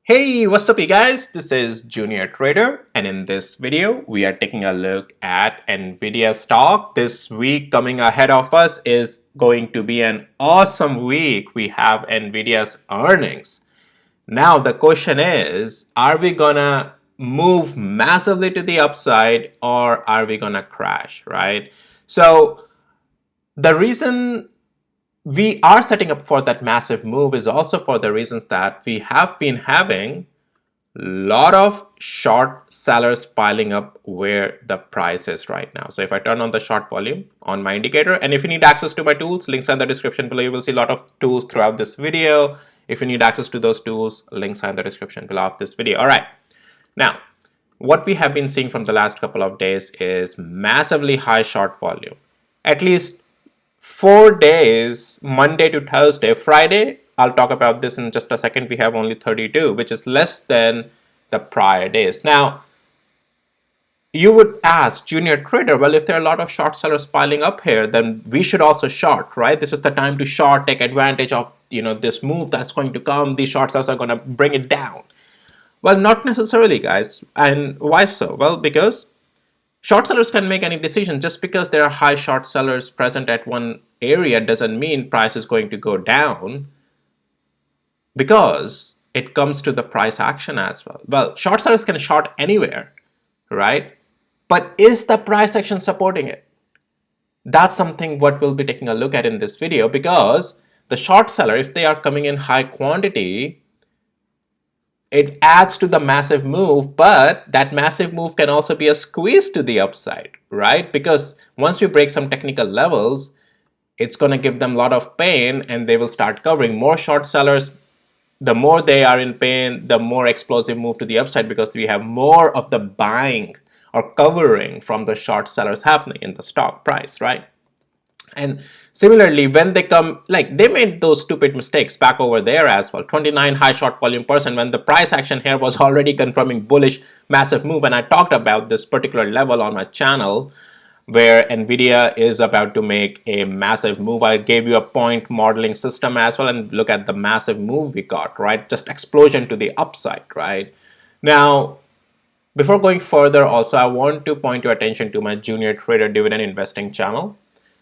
Hey, what's up you guys? This is Junior Trader, and in this video we are taking a look at Nvidia stock. This week coming ahead of us is going to be an awesome week. We have Nvidia's earnings. Now the question is, are we gonna move massively to the upside or are we gonna crash, right? So the reason we are setting up for that massive move is also for the reasons that we have been having lot of short sellers piling up where the price is right now. So if I turn on the short volume on my indicator, and if you need access to my tools, links are in the description below. You will see a lot of tools throughout this video. If you need access to those tools, links are in the description below of this video. All right, now what we have been seeing from the last couple of days is massively high short volume. At least 4 days, Monday to Thursday. Friday, I'll talk about this in just a second. We have only 32, which is less than the prior days. Now, you would ask, Junior Trader, well, if there are a lot of short sellers piling up here, then we should also short, right? This is the time to short, take advantage of this move that's going to come. These short sellers are going to bring it down. Well, not necessarily, guys. And why so? Well, because short sellers can make any decision. Just because there are high short sellers present at one area doesn't mean price is going to go down, because it comes to the price action as well. Well, short sellers can short anywhere, right? But is the price action supporting it? That's something what we'll be taking a look at in this video, because the short seller, if they are coming in high quantity, it adds to the massive move, but that massive move can also be a squeeze to the upside, right? Because once we break some technical levels, it's going to give them a lot of pain and they will start covering. More short sellers, the more they are in pain, the more explosive move to the upside, because we have more of the buying or covering from the short sellers happening in the stock price, right? And similarly, when they come, like they made those stupid mistakes back over there as well. 29 high short volume percent when the price action here was already confirming bullish massive move. And I talked about this particular level on my channel where Nvidia is about to make a massive move. I gave you a point modeling system as well, and look at the massive move we got, right? Just explosion to the upside, right? Now, before going further, also I want to point your attention to my Junior Trader Dividend Investing channel.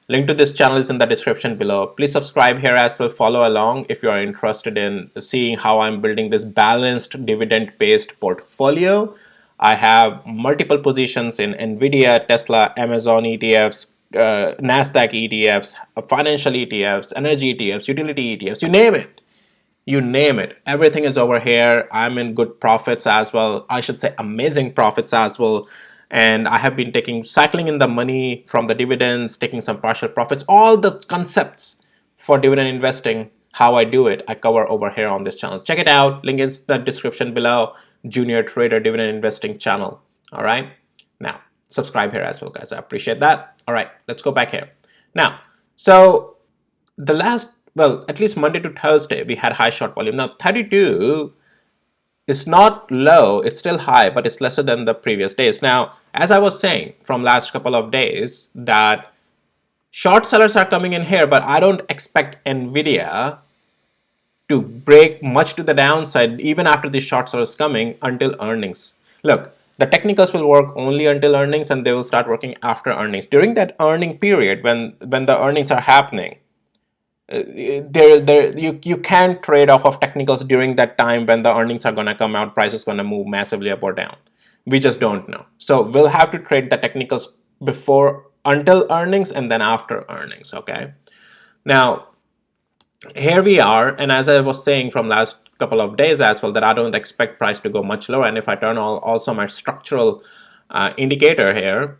Link to this channel is in the description below. Please subscribe here as well. Follow along if you are interested in seeing how I'm building this balanced dividend-based portfolio. I have multiple positions in Nvidia, Tesla, Amazon ETFs, NASDAQ ETFs, financial ETFs, energy ETFs, utility ETFs, you name it. You name it. Everything is over here. I'm in good profits as well. I should say amazing profits as well. And I have been cycling in the money from the dividends, taking some partial profits. All the concepts for dividend investing, how I do it, I cover over here on this channel. Check it out. Link is the description below. Junior Trader Dividend Investing channel. All right. Now, subscribe here as well, guys. I appreciate that. All right, let's go back here. Now, so the last, well, at least Monday to Thursday, we had high short volume. Now, 32 is not low, it's still high, but it's lesser than the previous days. Now, as I was saying from last couple of days, that short sellers are coming in here, but I don't expect Nvidia to break much to the downside even after the short sellers coming until earnings. Look, the technicals will work only until earnings, and they will start working after earnings. During that earning period, when the earnings are happening, you can't trade off of technicals during that time when the earnings are going to come out, price is going to move massively up or down. We just don't know. So we'll have to trade the technicals before, until earnings, and then after earnings. Okay, now here we are, and as I was saying from last couple of days as well, that I don't expect price to go much lower. And if I turn on also my structural indicator here,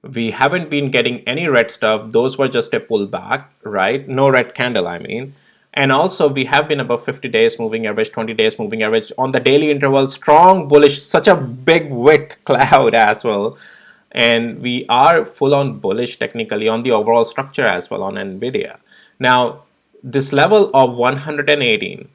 we haven't been getting any red stuff. Those were just a pullback, right? No red candle, I mean. And also we have been above 50 days moving average, 20 days moving average on the daily interval. Strong bullish, such a big width cloud as well. And we are full on bullish technically on the overall structure as well on Nvidia. Now, this level of 118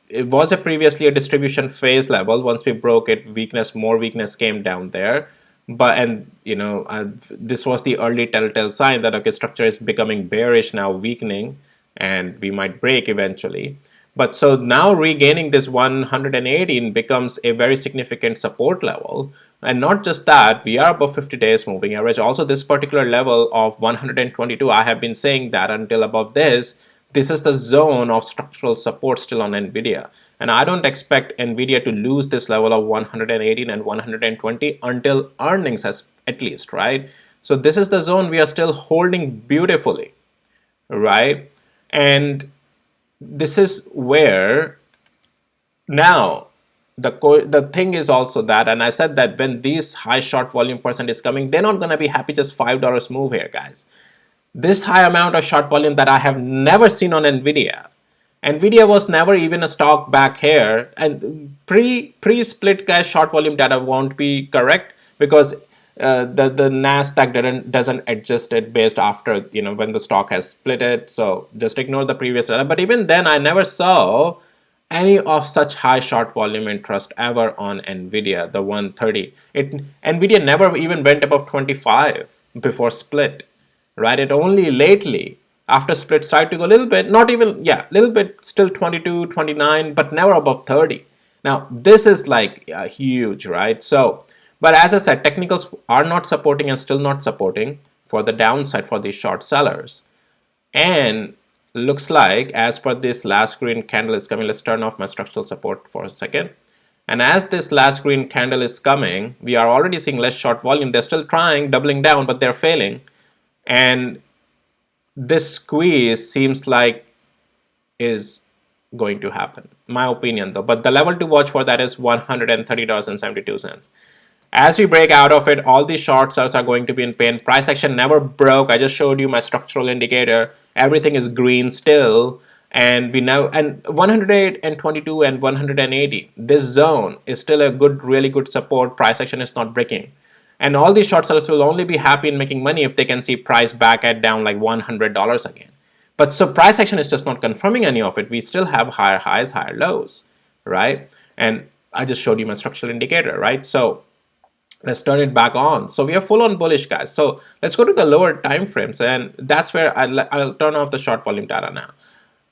it was previously a distribution phase level. Once we broke it, more weakness came down there. But this was the early telltale sign that okay, structure is becoming bearish now, weakening, and we might break eventually. But so now regaining this 118 becomes a very significant support level. And not just that, we are above 50 days moving average. Also, this particular level of 122, I have been saying that until above this is the zone of structural support still on Nvidia. And I don't expect Nvidia to lose this level of 118 and 120 until earnings has at least, right? So this is the zone we are still holding beautifully, right? And this is where now the thing is also that, and I said that when these high short volume percent is coming, they're not going to be happy just $5 move here, guys. This high amount of short volume that I have never seen on Nvidia. Nvidia was never even a stock back here, and pre split guys short volume data won't be correct because the Nasdaq doesn't adjust it based after when the stock has split it. So just ignore the previous data. But even then, I never saw any of such high short volume interest ever on Nvidia, the 130. Nvidia never even went above 25 before split, right? It only lately after split started to go a little bit, not even, yeah, a little bit, still 22, 29, but never above 30. Now, this is like huge, right? So, but as I said, technicals are not supporting and still not supporting for the downside for these short sellers. And looks like as per this last green candle is coming, let's turn off my structural support for a second. And as this last green candle is coming, we are already seeing less short volume. They're still trying, doubling down, but they're failing. And this squeeze seems like is going to happen, my opinion though. But the level to watch for that is $130.72. As we break out of it, all these short sells are going to be in pain. Price action never broke. I just showed you my structural indicator. Everything is green still. And we now, and 122 and 180, this zone is still a good, really good support. Price action is not breaking. And all these short sellers will only be happy in making money if they can see price back at down like $100 again. But so price action is just not confirming any of it. We still have higher highs, higher lows, right? And I just showed you my structural indicator, right? So let's turn it back on. So we are full on bullish, guys. So let's go to the lower time frames, and that's where I'll turn off the short volume data now.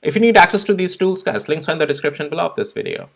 If you need access to these tools, guys, links are in the description below of this video.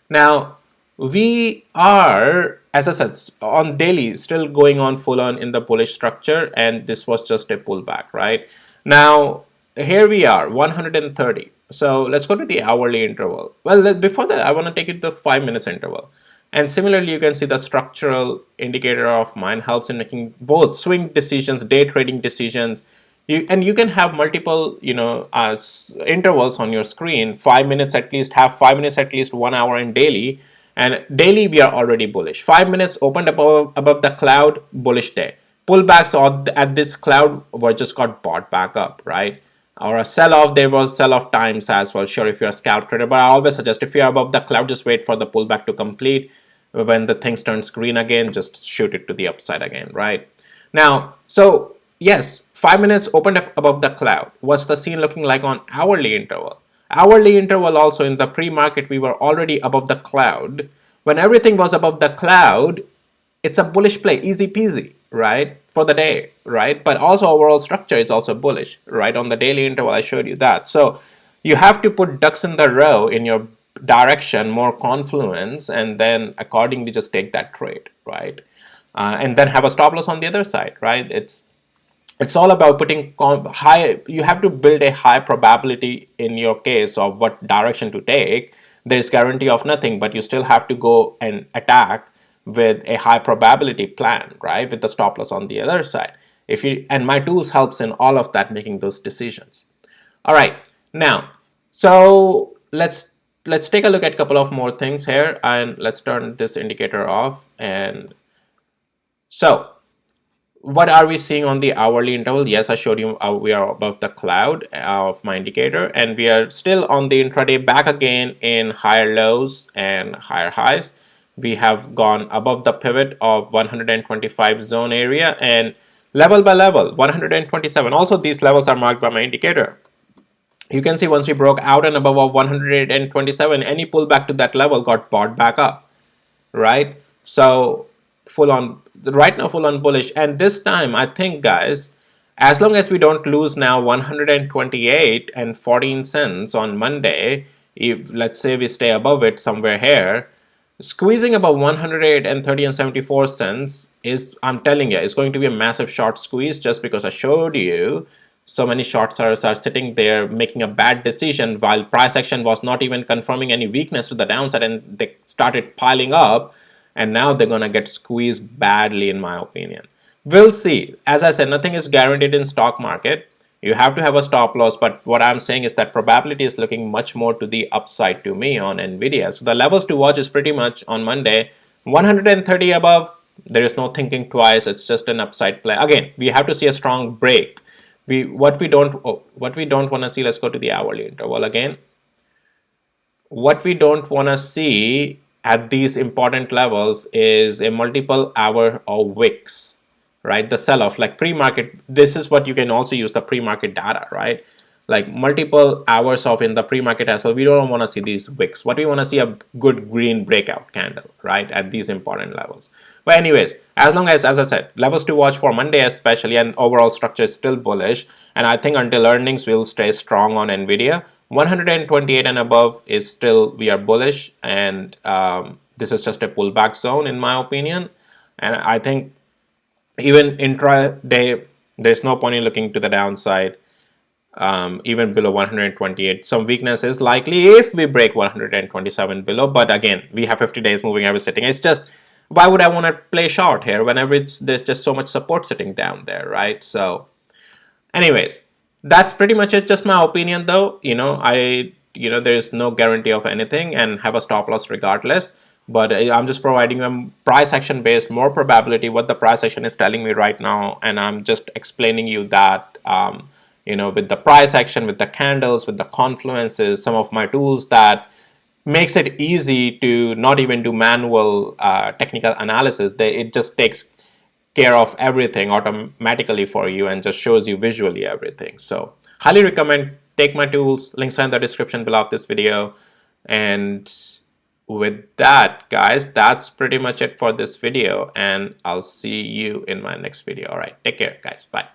Now, we are, as I said, on daily, still going on full on in the bullish structure, and this was just a pullback, right? Now, here we are, 130. So let's go to the hourly interval. Well, before that, I want to take it to the 5 minutes interval. And similarly, you can see the structural indicator of mine helps in making both swing decisions, day trading decisions. You can have multiple, intervals on your screen. 5 minutes at least, have 5 minutes at least, 1 hour in daily. And daily, we are already bullish. 5 minutes opened above the cloud, bullish day. Pullbacks at this cloud were just got bought back up, right? Or a sell-off, there was sell-off times as well. Sure, if you're a scalp trader, but I always suggest if you're above the cloud, just wait for the pullback to complete. When the things turns green again, just shoot it to the upside again, right? Now, so yes, 5 minutes opened up above the cloud. What's the scene looking like on hourly interval? Hourly interval also in the pre-market, we were already above the cloud. When everything was above the cloud, it's a bullish play, easy peasy, right? For the day, right? But also overall structure is also bullish, right? On the daily interval, I showed you that. So you have to put ducks in the row in your direction, more confluence, and then accordingly just take that trade, right? And then have a stop loss on the other side, right? It's all about putting high, you have to build a high probability in your case of what direction to take. There is guarantee of nothing, but you still have to go and attack with a high probability plan, right? With the stop loss on the other side. And my tools helps in all of that, making those decisions. All right, now, so let's take a look at a couple of more things here, and let's turn this indicator off. And so what are we seeing on the hourly interval? Yes, I showed you we are above the cloud of my indicator, and we are still on the intraday back again in higher lows and higher highs. We have gone above the pivot of 125 zone area, and level by level 127. Also, these levels are marked by my indicator. You can see once we broke out and above of 127, any pullback to that level got bought back up, right? So full on, right now full on bullish. And this time, I think, guys, as long as we don't lose now 128 and 14 cents on Monday, if let's say we stay above it somewhere here, squeezing above 130 and 74 cents is, I'm telling you, it's going to be a massive short squeeze, just because I showed you so many short sellers are sitting there making a bad decision while price action was not even confirming any weakness to the downside, and they started piling up, and now they're gonna get squeezed badly, in my opinion. We'll see. As I said, nothing is guaranteed in stock market. You have to have a stop loss, but what I'm saying is that probability is looking much more to the upside to me on Nvidia. So the levels to watch is pretty much on Monday 130 above. There is no thinking twice. It's just an upside play. Again, we have to see a strong break. What we don't want to see. Let's go to the hourly interval again. What we don't want to see at these important levels is a multiple hour or wicks, right? The sell-off, like pre-market, this is what you can also use the pre-market data, right? Like multiple hours of in the pre-market as well. We don't want to see these wicks. What we want to see a good green breakout candle, right, at these important levels. But anyways, as long as I said, levels to watch for Monday especially, and overall structure is still bullish. And I think until earnings, we'll stay strong on Nvidia. 128 and above is still, we are bullish, and this is just a pullback zone in my opinion. And I think even intraday, there's no point in looking to the downside. Even below 128, some weakness is likely if we break 127 below, but again, we have 50 days moving average sitting. It's just, why would I want to play short here whenever there's just so much support sitting down there, right? So anyways, that's pretty much it. Just my opinion though. There's no guarantee of anything, and have a stop loss regardless. But I'm just providing a price action based, more probability, what the price action is telling me right now. And I'm just explaining you that, with the price action, with the candles, with the confluences, some of my tools that makes it easy to not even do manual technical analysis. It just takes care of everything automatically for you and just shows you visually everything. So highly recommend, take my tools, links are in the description below of this video. And with that, guys, that's pretty much it for this video, and I'll see you in my next video. All right, take care, guys. Bye.